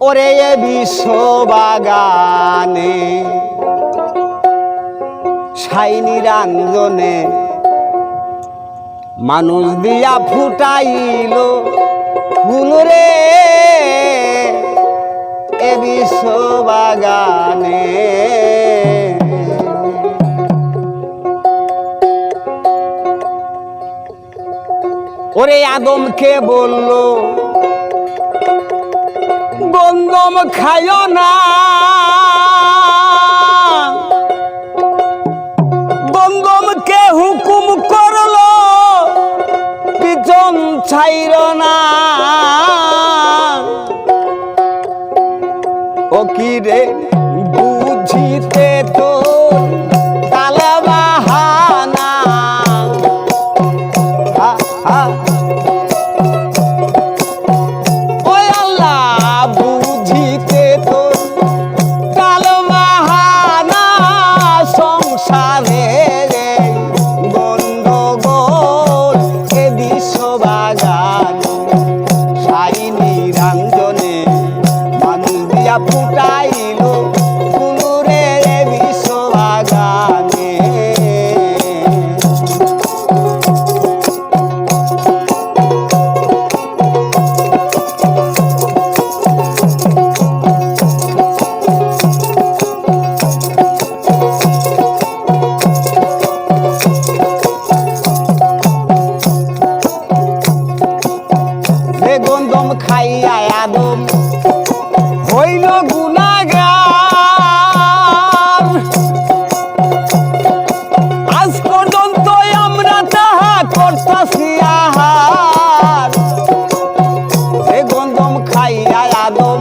ওরে এ বিশ্ব বাগানে সাইনি রাঞ্জনে মানুষ দিয়া ফুটাইল ফুল রে এ বিশ্ব বাগানে। ওরে আদমকে বলল গন্ধম খাইও না, গন্ধমকে হুকুম করলো পিছন ছাইর না। ও কি রে বুঝিতে তো কালবাহানা, ফুটাইল ফুলরে বিশ্ব বাগানে। গন্ধম খাইয়া আদম হইল গুনাহগার, আজ পর্যন্ত আমরা তাহা করতাছি আহার। এ গন্ধম খাইয়া আদম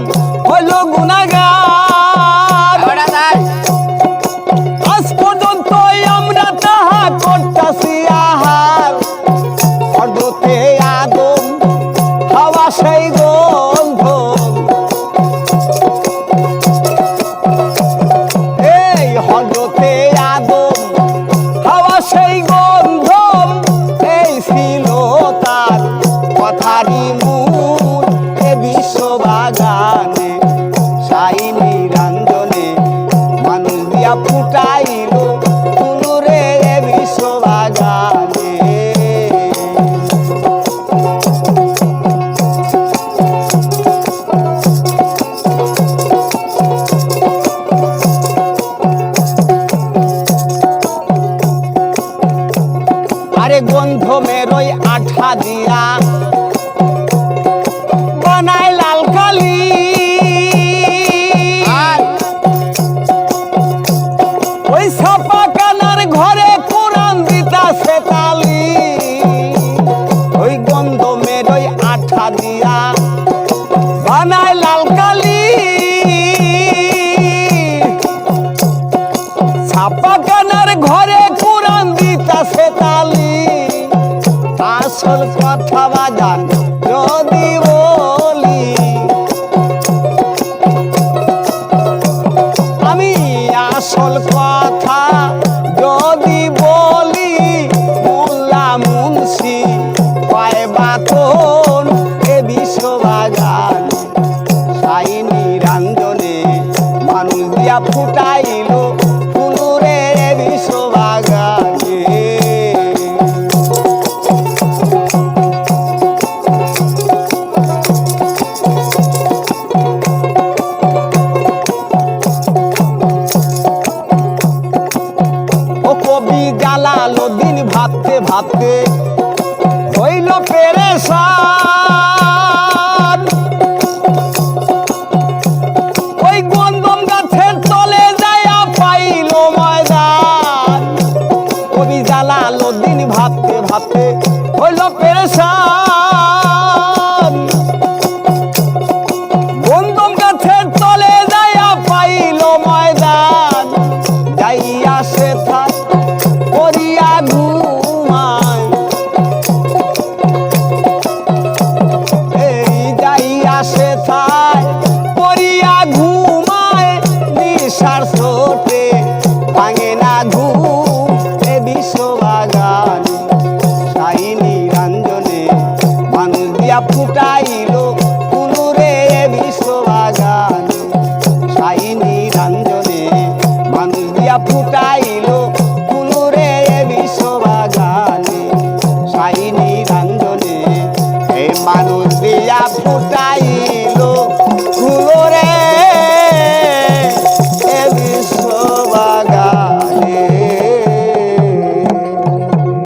হইল গুনাহগার, আজ পর্যন্ত আমরা তাহা করতাছি আহার। হযরতে আদম হাওয়া সেই গন্ধ, হযরতে আদম হাওয়া সেই গন্ধ, এই ছিল তার কথারই মূল এ বিশ্ব বাগানে। সাইনি রাঞ্জনে মানুষ দিয়া ফুটাইল ফুলরে এ বিশ্ব বাগানে। আরে গন্ধমের ওই আঠা দিয়া বানায় লাল কালি, ওই ছাপা কানার ঘরে কোরআন দিতাছে তালি। ওই গন্ধমের ওই আঠা দিয়া বানায় লাল কালি, ছাপা কানার ঘরে কোরআন দিতাছে তালি। আসল কথা বাজান যদি বলি, আমি আসল কথা যদি বলি, মোল্লা মুন্সি পায় বাতন এ বিশ্ব বাগান। সাইনি রাঞ্জনে মানুষ দিয়া ফুটাইল ফুলরে এ বিশ্ব বাগানে। দিন ভাবতে ভাবতে হইল পেরেশান, ওই গন্ধম গাছের তলে যাইয়া পাইল ময়দান। কবি জালালউদ্দিন ভাবতে ভাবতে হইল পেরেশান, গন্ধম গাছের তলে যাইয়া পাইল ময়দান। যাইয়া সে থাক করিয়া ঘুমায়, দিয়া ফুটাইলো ফুলুরে বিশ্ববাগানে সাইনি রঞ্জনে মানুষ দিয়া ফুটাইলো ফুলুরে বিশ্ববাগানে সাইনি রঞ্জনে এই মানুষ দিয়া ফুটাই